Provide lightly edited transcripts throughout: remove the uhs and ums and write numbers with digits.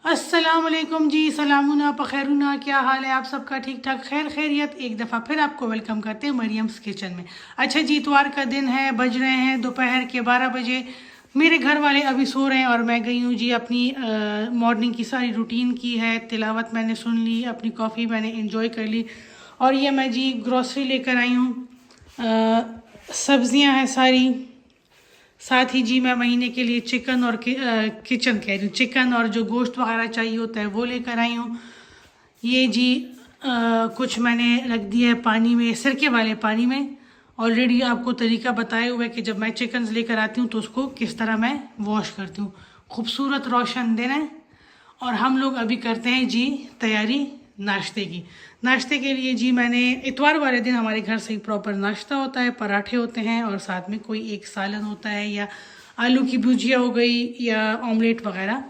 अस्सलाम वालेकुम जी, सलामुना पखैरुना, क्या हाल है आप सबका? ठीक ठाक, खैर खैरियत। एक दफ़ा फिर आपको वेलकम करते हैं मरियम्स किचन में। अच्छा जी, इतवार का दिन है, बज रहे हैं दोपहर के 12 बजे। मेरे घर वाले अभी सो रहे हैं और मैं गई हूँ जी अपनी मॉर्निंग की सारी रूटीन की है। तिलावत मैंने सुन ली, अपनी कॉफ़ी मैंने इंजॉय कर ली और ये मैं जी ग्रॉसरी लेकर आई हूँ। सब्ज़ियाँ हैं सारी, साथ ही जी मैं महीने के लिए चिकन और किचन कह रही हूँ, चिकन और जो गोश्त वगैरह चाहिए होता है वो लेकर आई हूँ। ये जी कुछ मैंने रख दिया है पानी में, सिरके वाले पानी में। ऑलरेडी आपको तरीका बताया हुआ है कि जब मैं चिकन लेकर आती हूँ तो उसको किस तरह मैं वॉश करती हूँ। खूबसूरत रोशन दिन है और हम लोग अभी करते हैं जी तैयारी नाश्ते की। नाश्ते के लिए जी मैंने, इतवार वाले दिन हमारे घर से ही प्रॉपर नाश्ता होता है, पराठे होते हैं और साथ में कोई एक सालन होता है या आलू की भुजिया हो गई या ऑमलेट वगैरह।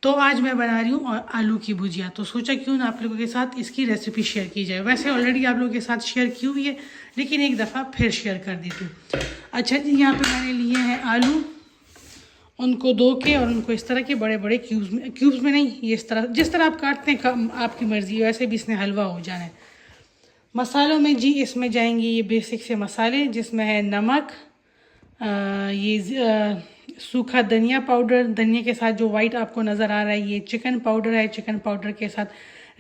तो आज मैं बना रही हूँ आलू की भुजिया, तो सोचा क्यों ना आप लोगों के साथ इसकी रेसिपी शेयर की जाए। वैसे ऑलरेडी आप लोगों के साथ शेयर की हुई है, लेकिन एक दफ़ा फिर शेयर कर देती हूँ। अच्छा जी, यहाँ पे मैंने लिए हैं आलू, उनको धो के और उनको इस तरह के बड़े बड़े क्यूब्स में नहीं, ये इस तरह जिस तरह आप काटते हैं आपकी मर्ज़ी है, वैसे भी इसने हलवा हो जाना है। मसालों में जी इसमें जाएंगे ये बेसिक से मसाले, जिसमें है नमक, सूखा धनिया पाउडर, धनिया के साथ जो वाइट आपको नज़र आ रहा है ये चिकन पाउडर है, चिकन पाउडर के साथ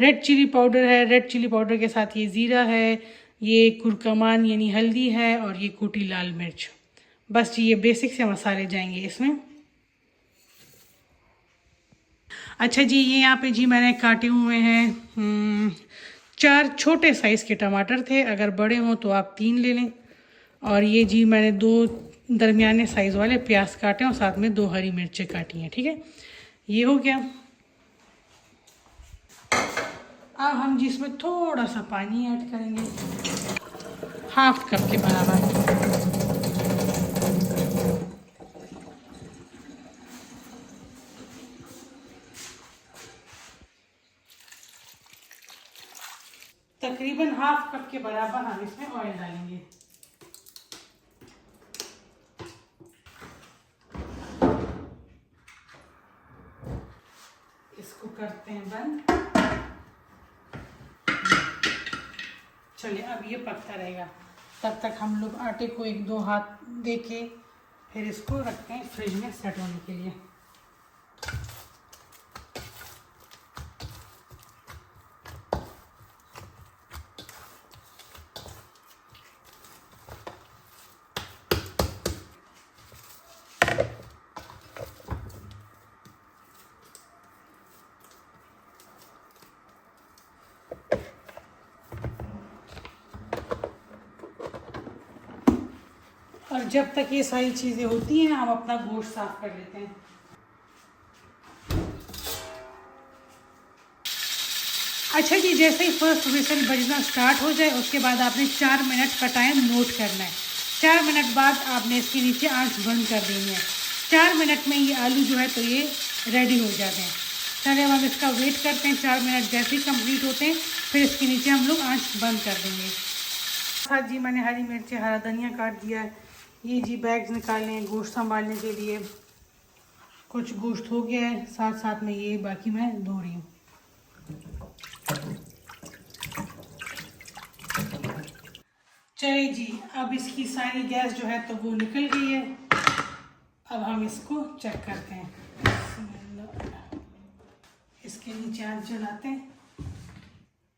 रेड चिली पाउडर है, रेड चिली पाउडर के साथ ये ज़ीरा है, ये कुरकमान यानी हल्दी है और ये कुटी लाल मिर्च। बस जी ये बेसिक से मसाले जाएंगे इसमें। अच्छा जी, ये यहाँ पे जी मैंने काटे हुए हैं 4 छोटे साइज़ के टमाटर थे, अगर बड़े हों तो आप 3 ले लें। और ये जी मैंने 2 दरमियाने साइज़ वाले प्याज काटे और साथ में 2 हरी मिर्चें काटी हैं, ठीक है। ये हो गया। अब हम जी इसमें थोड़ा सा पानी ऐड करेंगे, हाफ कप के बराबर। तकरीबन हाफ कप के बराबर हम इसमें ऑयल डालेंगे। इसको करते हैं बंद। चलिए अब ये पकता रहेगा, तब तक हम लोग आटे को 1-2 हाथ दे के फिर इसको रखते हैं फ्रिज में सेट होने के लिए। और जब तक ये सारी चीज़ें होती हैं हम अपना गोश्त साफ कर लेते हैं। अच्छा जी, जैसे ही फर्स्ट विसल बजना स्टार्ट हो जाए उसके बाद आपने 4 मिनट का टाइम नोट करना है। 4 मिनट बाद आपने इसके नीचे आंच बंद कर देनी है। 4 मिनट में ये आलू जो है तो ये रेडी हो जाते हैं। चलिए अब हम इसका वेट करते हैं। 4 मिनट जैसे ही कंप्लीट होते हैं फिर इसके नीचे हम लोग आंच बंद कर देंगे। साथ जी मैंने हरी मिर्ची, हरा धनिया काट दिया है। ये जी बैग्स निकालने हैं गोश्त संभालने के लिए। कुछ गोश्त हो गया है, साथ साथ में ये बाकी मैं धो रही हूँ। चलिए जी, अब इसकी सारी गैस जो है तो वो निकल गई है। अब हम इसको चेक करते हैं। इसके नीचे आंच जलाते हैं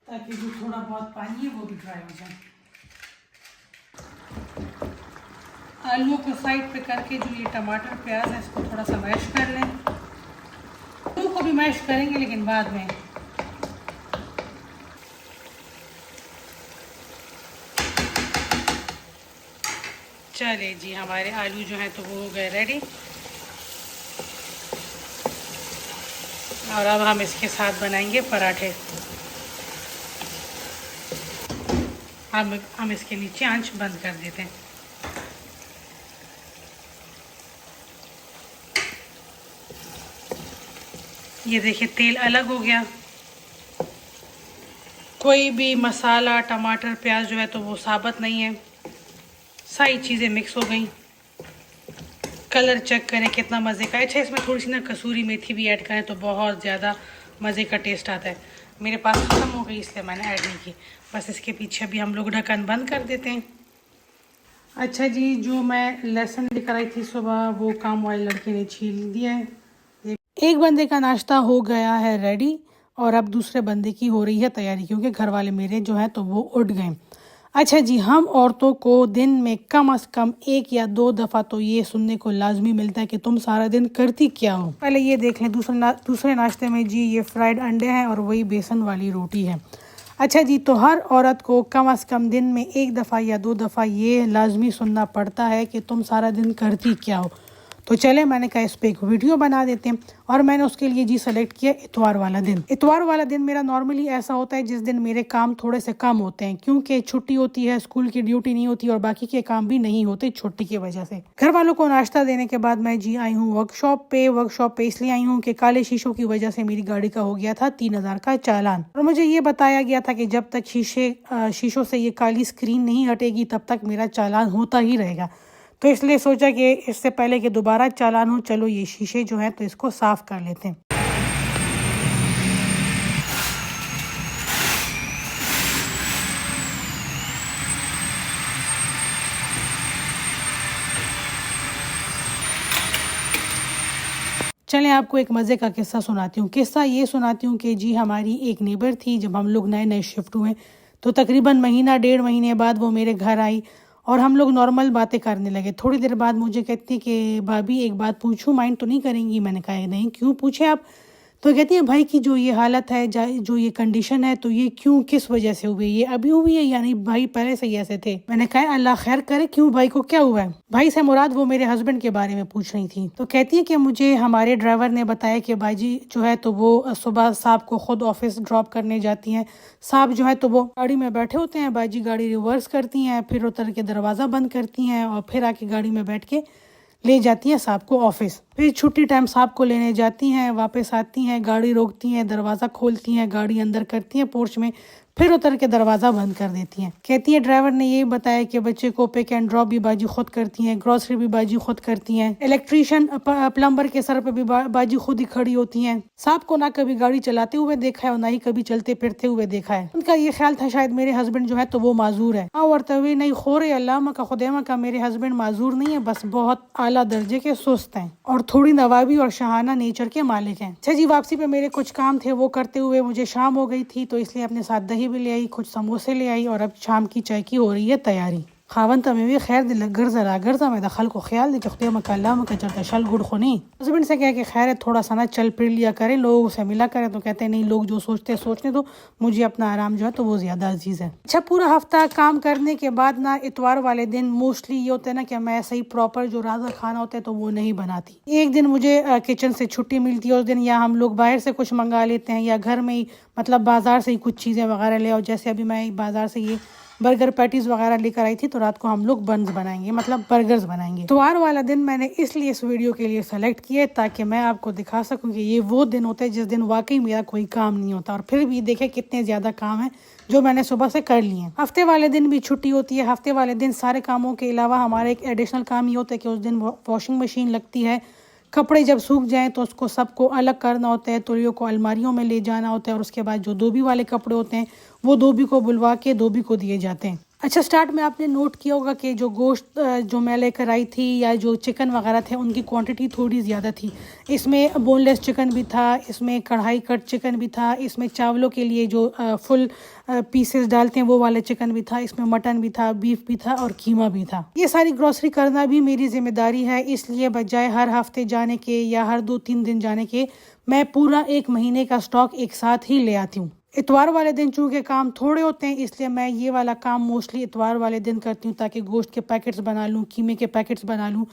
ताकि जो थोड़ा बहुत पानी है वो भी ड्राई हो जाए। आलू को साइड पे करके जो ये टमाटर प्याज है इसको थोड़ा सा मैश कर लें। आलू को भी मैश करेंगे लेकिन बाद में। चलिए जी, हमारे आलू जो हैं तो वो हो गए रेडी। और अब हम इसके साथ बनाएंगे पराठे। हम इसके नीचे आंच बंद कर देते हैं। ये देखिए तेल अलग हो गया। कोई भी मसाला, टमाटर, प्याज जो है तो वो साबुत नहीं है, सारी चीज़ें मिक्स हो गई। कलर चेक करें कितना मज़े का है। अच्छा, इसमें थोड़ी सी ना कसूरी मेथी भी ऐड करें तो बहुत ज़्यादा मज़े का टेस्ट आता है। मेरे पास ख़त्म हो गई इसलिए मैंने ऐड नहीं की। बस इसके पीछे भी हम लोग ढक्कन बंद कर देते हैं। अच्छा जी, जो मैं लहसुन लेकर आई थी सुबह वो काम वाले लड़के ने छील दिया है। एक बंदे का नाश्ता हो गया है रेडी और अब दूसरे बंदे की हो रही है तैयारी, क्योंकि घर वाले मेरे जो है तो वो उठ गए। अच्छा जी, हम औरतों को दिन में कम से कम 1 या 2 दफ़ा तो ये सुनने को लाजमी मिलता है कि तुम सारा दिन करती क्या हो। पहले ये देख लें, दूसरे नाश्ते में जी ये फ्राइड अंडे हैं और वही बेसन वाली रोटी है। अच्छा जी, तो हर औरत को कम से कम दिन में 1 दफ़ा या 2 दफ़ा ये लाजमी सुनना पड़ता है कि तुम सारा दिन करती क्या हो। तो चले, मैंने कहा इस पर एक वीडियो बना देते हैं और मैंने उसके लिए जी सेलेक्ट किया इतवार वाला दिन। इतवार वाला दिन मेरा नॉर्मली ऐसा होता है जिस दिन मेरे काम थोड़े से कम होते हैं, क्योंकि छुट्टी होती है, स्कूल की ड्यूटी नहीं होती और बाकी के काम भी नहीं होते छुट्टी की वजह से। घर वालों को नाश्ता देने के बाद मैं जी आई हूँ वर्कशॉप पे इसलिए आई हूँ कि काले शीशों की वजह से मेरी गाड़ी का हो गया था 3000 का चालान और मुझे ये बताया गया था कि जब तक शीशों से ये काली स्क्रीन नहीं हटेगी तब तक मेरा चालान होता ही रहेगा। तो इसलिए सोचा कि इससे पहले कि दोबारा चालान हो, चलो ये शीशे जो हैं तो इसको साफ कर लेते हैं। चलें, आपको एक मज़े का किस्सा सुनाती हूँ। किस्सा ये सुनाती हूँ कि जी हमारी एक नेबर थी, जब हम लोग नए नए शिफ्ट हुए तो तकरीबन महीना 1.5 महीने बाद वो मेरे घर आई और हम लोग नॉर्मल बातें करने लगे। थोड़ी देर बाद मुझे कहती कि भाभी एक बात पूछूं, माइंड तो नहीं करेंगी? मैंने कहा नहीं, क्यों, पूछे आप। तो कहती है भाई की जो ये हालत है, जो ये कंडीशन है, तो ये क्यों, किस वजह से हुई, ये अभी हुई है यानी भाई पहले से ही ऐसे थे? मैंने कहा अल्लाह खैर करे, क्यों, भाई को क्या हुआ है? भाई से मुराद वो मेरे हस्बैंड के बारे में पूछ रही थी। तो कहती है कि मुझे हमारे ड्राइवर ने बताया कि भाईजी जो है तो वो सुबह साहब को खुद ऑफिस ड्रॉप करने जाती हैं। साहब जो है तो वो गाड़ी में बैठे होते हैं, बाजी गाड़ी रिवर्स करती हैं, फिर उतर के दरवाज़ा बंद करती हैं और फिर आके गाड़ी में बैठ के ले जाती हैं साहब को ऑफिस। फिर छुट्टी टाइम साहब को लेने जाती हैं, वापस आती हैं, गाड़ी रोकती हैं, दरवाज़ा खोलती हैं, गाड़ी अंदर करती हैं पोर्च में, फिर उतर के दरवाज़ा बंद कर देती हैं। कहती है ड्राइवर ने यही बताया कि बच्चे को पिक एंड ड्रॉप भी बाजी खुद करती हैं, ग्रोसरी भी बाजी खुद करती हैं, इलेक्ट्रीशियन प्लम्बर के सर पर भी बाजी खुद ही खड़ी होती हैं। साहब को ना कभी गाड़ी चलाते हुए देखा है और ना ही कभी चलते फिरते हुए देखा है। उनका ये ख्याल था शायद मेरे हस्बैंड जो है तो वो माजूर है। और तवी नहीं खोरे अल्लाह का खुदैमा का, मेरे हस्बैंड माजूर नहीं है, बस बहुत आला दर्जे के सुस्त हैं और थोड़ी नवाबी और शहाना नेचर के मालिक हैं। अच्छा जी, वापसी पे मेरे कुछ काम थे, वो करते हुए मुझे शाम हो गई थी, तो इसलिए अपने साथ दही भी ले आई, कुछ समोसे ले आई और अब शाम की चाय की हो रही है तैयारी। खावन तमें भी खैर दिल गर्जा मैं दखल को ख्याल दे कि मकाल्लाम का चलता शल गुड़ खुनी। हस्बैंड से कह के खैर है थोड़ा सा ना चल फिर लिया करें, लोगों से मिला करें। तो कहते हैं नहीं, लोग जो सोचते हैं सोचने दो, मुझे अपना आराम जो है तो वो ज्यादा अजीज है। अच्छा, पूरा हफ्ता काम करने के बाद ना इतवार वाले दिन मोस्टली ये होता है ना कि मैं सही प्रॉपर जो राजा खाना होता है तो वो नहीं बनाती। एक दिन मुझे किचन से छुट्टी मिलती है, उस दिन या हम लोग बाहर से कुछ मंगा लेते हैं या घर में ही मतलब बाजार से ही कुछ चीज़ें वगैरह ले आओ। जैसे अभी मैं बाजार से ये बर्गर पैटीज वगैरह लेकर आई थी, तो रात को हम लोग बन्स बनाएंगे, मतलब बर्गर्स बनाएंगे। इतवार वाला दिन मैंने इसलिए इस वीडियो के लिए सेलेक्ट किया ताकि मैं आपको दिखा सकूं कि ये वो दिन होता है जिस दिन वाकई मेरा कोई काम नहीं होता और फिर भी देखे कितने ज्यादा काम है जो मैंने सुबह से कर लिए हैं। हफ्ते वाले दिन भी छुट्टी होती है। हफ्ते वाले दिन सारे कामों के अलावा हमारा एक एडिशनल काम ये होता है कि उस दिन वॉशिंग मशीन लगती है। कपड़े जब सूख जाएं तो उसको सबको अलग करना होता है, तुलियों को अलमारियों में ले जाना होता है और उसके बाद जो धोबी वाले कपड़े होते हैं वो धोबी को बुलवा के धोबी को दिए जाते हैं। अच्छा, स्टार्ट में आपने नोट किया होगा कि जो गोश्त जो मैं लेकर आई थी या जो चिकन वगैरह थे उनकी क्वांटिटी थोड़ी ज़्यादा थी। इसमें बोनलेस चिकन भी था, इसमें कढ़ाई कट चिकन भी था, इसमें चावलों के लिए जो फुल पीसेस डालते हैं वो वाले चिकन भी था, इसमें मटन भी था, बीफ भी था और कीमा भी था। ये सारी ग्रोसरी करना भी मेरी जिम्मेदारी है, इसलिए बजाय हर हफ्ते जाने के या हर 2-3 दिन जाने के मैं पूरा 1 महीने का स्टॉक एक साथ ही ले आती हूँ। इतवार वाले दिन चूँकि काम थोड़े होते हैं इसलिए मैं ये वाला काम मोस्टली इतवार वाले दिन करती हूँ ताकि गोश्त के पैकेट्स बना लूँ, कीमे के पैकेट्स बना लूँ,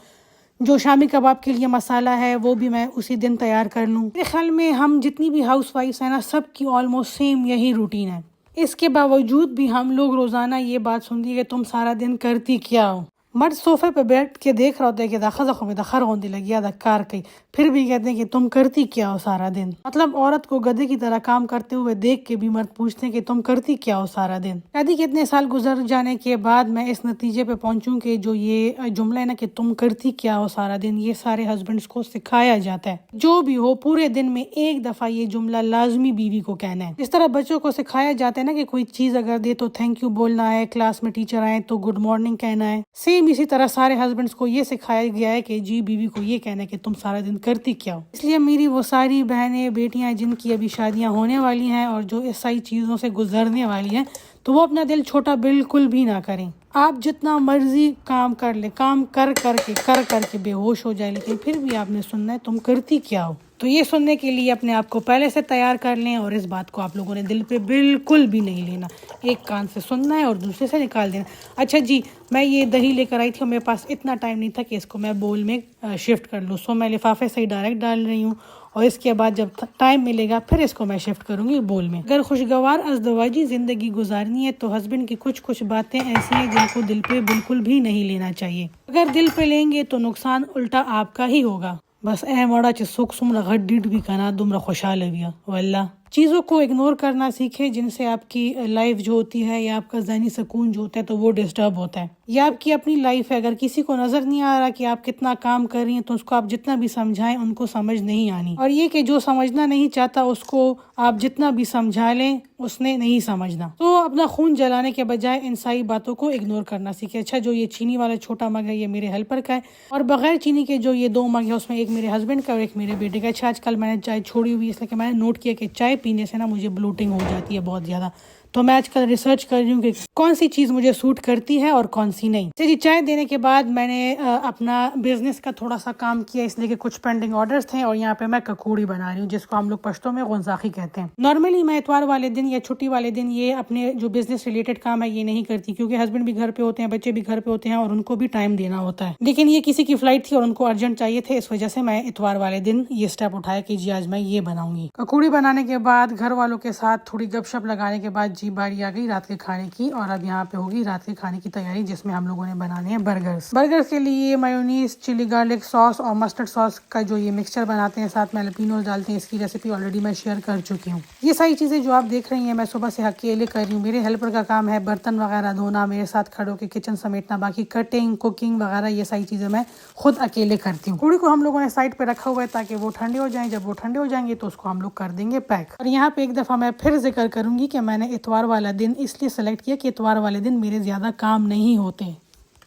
जो शामी कबाब के लिए मसाला है वो भी मैं उसी दिन तैयार कर लूँ। मेरे ख्याल में हम जितनी भी हाउस वाइफ्स हैं ना, सबकी ऑलमोस्ट सेम यही रूटीन है। इसके बावजूद भी हम लोग रोज़ाना ये बात सुनती है कि तुम सारा दिन करती क्या हो। मर्द सोफे पे बैठ के देख रहा होता है कि दाखा दखो में दखर होने लगी या कार कई, फिर भी कहते हैं कि तुम करती क्या हो सारा दिन। मतलब औरत को गधे की तरह काम करते हुए देख के भी मर्द पूछते हैं कि तुम करती क्या हो सारा दिन। शादी के इतने साल गुजर जाने के बाद मैं इस नतीजे पे पहुंचूं कि जो ये जुमला है ना कि तुम करती क्या हो सारा दिन, ये सारे हस्बैंड्स को सिखाया जाता है। जो भी हो पूरे दिन में एक दफा ये जुमला लाजमी बीवी को कहना है। इस तरह बच्चों को सिखाया जाता है ना कि कोई चीज अगर दे तो थैंक यू बोलना है, क्लास में टीचर आए तो गुड मॉर्निंग कहना है। सेम इसी तरह सारे हस्बैंड्स को ये सिखाया गया है कि जी बीवी को ये कहना है कि तुम सारा दिन करती क्या हो। इसलिए मेरी वो सारी बहनें बेटियां जिनकी अभी शादियां होने वाली हैं और जो इस सारी चीज़ों से गुजरने वाली हैं, तो वो अपना दिल छोटा बिल्कुल भी ना करें। आप जितना मर्जी काम कर ले, काम कर करके बेहोश हो जाए, लेकिन फिर भी आपने सुनना है तुम करती क्या हो। तो ये सुनने के लिए अपने आप को पहले से तैयार कर लें और इस बात को आप लोगों ने दिल पे बिल्कुल भी नहीं लेना। एक कान से सुनना है और दूसरे से निकाल देना। अच्छा जी, मैं ये दही लेकर आई थी और मेरे पास इतना टाइम नहीं था कि इसको मैं बोल में शिफ्ट कर लूँ, सो मैं लिफाफे से ही डायरेक्ट डाल रही हूँ और इसके बाद जब टाइम मिलेगा फिर इसको मैं शिफ्ट करूंगी बोल में। अगर खुशगवार अज़दवाजी जिंदगी गुजारनी है तो हस्बैंड की कुछ बातें ऐसी हैं जिनको दिल पे बिल्कुल भी नहीं लेना चाहिए। अगर दिल पे लेंगे तो नुकसान उल्टा आपका ही होगा। बस ए मड़ा च सुख सुमरा घड्डिट भी कना दुमरा खुशहाल है वल्ला। चीज़ों को इग्नोर करना सीखे जिनसे आपकी लाइफ जो होती है या आपका ज़हनी सुकून जो होता है तो वो डिस्टर्ब होता है। या आपकी अपनी लाइफ है, अगर किसी को नज़र नहीं आ रहा कि आप कितना काम कर रही हैं तो उसको आप जितना भी समझाएं उनको समझ नहीं आनी। और ये कि जो समझना नहीं चाहता उसको आप जितना भी समझा लें उसने नहीं समझना। तो अपना खून जलाने के बजाय इन सारी बातों को इग्नोर करना सीखे। अच्छा, जो ये चीनी वाला छोटा मग है ये मेरे हेल्पर का है और बगैर चीनी के जो ये 2 मग है उसमें एक मेरे हस्बैंड का और एक मेरे बेटे का। अच्छा, आजकल मैंने चाय छोड़ी हुई इसलिए कि मैंने नोट किया कि चाय पीने से ना मुझे ब्लोटिंग हो जाती है बहुत ज़्यादा। तो मैं आजकल रिसर्च कर रही हूँ कि कौन सी चीज़ मुझे सूट करती है और कौन सी नहीं। जी, चाय देने के बाद मैंने अपना बिजनेस का थोड़ा सा काम किया इसलिए कि कुछ पेंडिंग ऑर्डर्स थे और यहाँ पे मैं ककूड़ी बना रही हूँ जिसको हम लोग पश्तो में गुंजाखी कहते हैं। नॉर्मली मैं इतवार वाले दिन या छुट्टी वाले दिन ये अपने जो बिजनेस रिलेटेड काम है ये नहीं करती क्योंकि हस्बैंड भी घर पे होते हैं, बच्चे भी घर पे होते हैं और उनको भी टाइम देना होता है। लेकिन ये किसी की फ्लाइट थी और उनको अर्जेंट चाहिए थे, इस वजह से मैं इतवार वाले दिन ये स्टेप उठाया कि जी आज मैं ये बनाऊंगी। ककूड़ी बनाने के बाद घर वालों के साथ थोड़ी गपशप लगाने के बाद जी बारी आ गई रात के खाने की और अब यहाँ पे होगी रात के खाने की तैयारी जिसमें हम लोगों ने बनाने हैं बर्गर्स। बर्गर्स के लिए मेयोनीज, चिली गार्लिक सॉस और मस्टर्ड सॉस का जो ये मिक्सचर बनाते हैं साथ में जैलपीनोस डालते हैं, इसकी रेसिपी ऑलरेडी मैं शेयर कर चुकी हूँ। ये सारी चीजें जो आप देख रही हैं मैं सुबह से अकेले कर रही हूँ। मेरे हेल्पर का काम है बर्तन वगैरह धोना, मेरे साथ खड़े होकर किचन समेटना, बाकी कटिंग कुकिंग वगैरह ये सारी चीजें मैं खुद अकेले करती हूँ। पूड़ी को हम लोगों ने साइड पे रखा हुआ है ताकि वो ठंडे हो जाएं। जब वो ठंडे हो जाएंगे तो उसको हम लोग कर देंगे पैक। और यहाँ पे एक दफा मैं फिर जिक्र करूंगी कि मैंने इतवार वाला दिन इसलिए सेलेक्ट किया कि इतवार वाले दिन मेरे ज्यादा काम नहीं होते,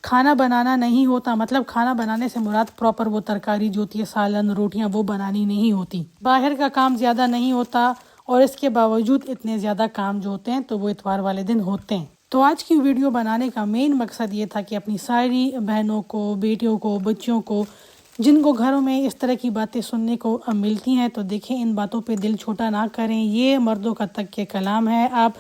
खाना बनाना नहीं होता। मतलब खाना बनाने से मुराद प्रॉपर वो तरकारी जो होती है, सालन रोटियां, वो बनानी नहीं होती। बाहर का काम ज्यादा नहीं होता और इसके बावजूद इतने ज्यादा काम जो होते हैं तो वो इतवार वाले दिन होते हैं। तो आज की वीडियो बनाने का मेन मकसद ये था कि अपनी सारी बहनों को, बेटियों को, बच्चियों को जिनको घरों में इस तरह की बातें सुनने को मिलती हैं तो देखें इन बातों पे दिल छोटा ना करें। ये मर्दों का तक के कलाम है। आप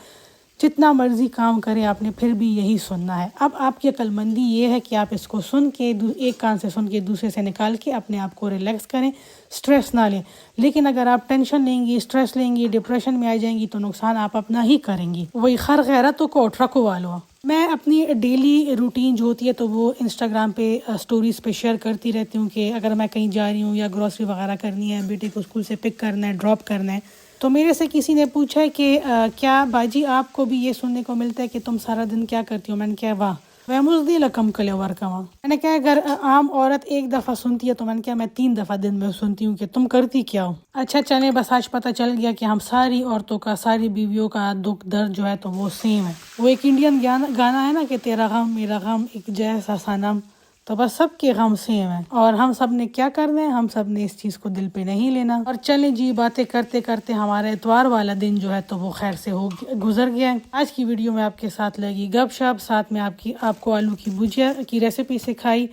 जितना मर्जी काम करें आपने फिर भी यही सुनना है। अब आपकी अक्लमंदी ये है कि आप इसको सुन के एक कान से सुन के दूसरे से निकाल के अपने आप को रिलैक्स करें, स्ट्रेस ना लें। लेकिन अगर आप टेंशन लेंगी, स्ट्रेस लेंगी, डिप्रेशन में आ जाएंगी तो नुकसान आप अपना ही करेंगी। वही खर गैरतों को ट्रको वालो। मैं अपनी डेली रूटीन जो होती है तो वो इंस्टाग्राम पे स्टोरीज पे शेयर करती रहती हूँ कि अगर मैं कहीं जा रही हूँ या ग्रॉसरी वगैरह करनी है, बेटे को स्कूल से पिक करना है, ड्रॉप करना है। तो मेरे से किसी ने पूछा है कि क्या बाजी आपको भी ये सुनने को मिलता है कि तुम सारा दिन क्या करती हो? मैंने कहा वाह वह मुझदी लकम कले वर्कवा। मैंने कहा अगर आम औरत एक दफ़ा सुनती है तो मैंने कहा मैं 3 दफ़ा दिन में सुनती हूँ कि तुम करती क्या हो। अच्छा चले, बस आज पता चल गया कि हम सारी औरतों का, सारी बीवियों का दुख दर्द जो है तो वो सेम है। वो एक इंडियन गाना है ना कि तेरा गम मेरा गम एक जैसा सनम, तो बस सबके गम सेम है और हम सब ने क्या करना है, हम सब ने इस चीज को दिल पे नहीं लेना। और चलें जी, बातें करते करते हमारा इतवार वाला दिन जो है तो वो खैर से हो गुजर गया है। आज की वीडियो में आपके साथ लगी गपशप, साथ में आपको आलू की भुजिया की रेसिपी सिखाई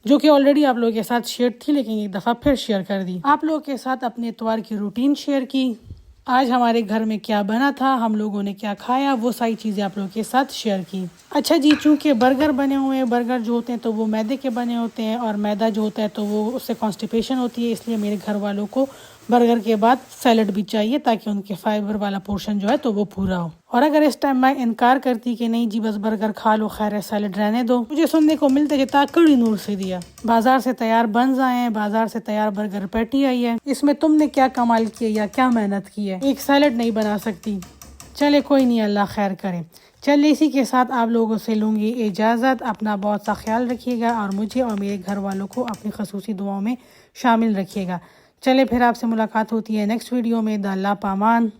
जो कि ऑलरेडी आप लोगों के साथ शेयर थी लेकिन एक दफा फिर शेयर कर दी। आप लोगों के साथ अपने इतवार की रूटीन शेयर की, आज हमारे घर में क्या बना था, हम लोगों ने क्या खाया, वो सारी चीज़ें आप लोगों के साथ शेयर की। अच्छा जी, चूंकि बर्गर बने हुए हैं, बर्गर जो होते हैं तो वो मैदे के बने होते हैं और मैदा जो होता है तो वो उससे कॉन्स्टिपेशन होती है, इसलिए मेरे घर वालों को बर्गर के बाद सैलड भी चाहिए ताकि उनके फाइबर वाला पोर्शन जो है तो वो पूरा हो। और अगर इस टाइम मैं इनकार करती कि नहीं जी बस बर्गर खा लो, खैर है सैलड रहने दो, मुझे सुनने को मिलता कि ताकड़ी नूर से दिया बाजार से तैयार बन्स आए हैं, बाजार से तैयार बर्गर पैटी आई है, इसमें तुमने क्या कमाल किया या क्या मेहनत की है, एक सैलड नहीं बना सकती। चले कोई नहीं, अल्लाह खैर करे। चलिए इसी के साथ आप लोगों से लूँगी इजाज़त। अपना बहुत सा ख्याल रखिएगा और मुझे और मेरे घर वालों को अपनी खसूसी दुआओं में शामिल रखिएगा। चले फिर आपसे मुलाकात होती है नेक्स्ट वीडियो में। अल्लाह पामान।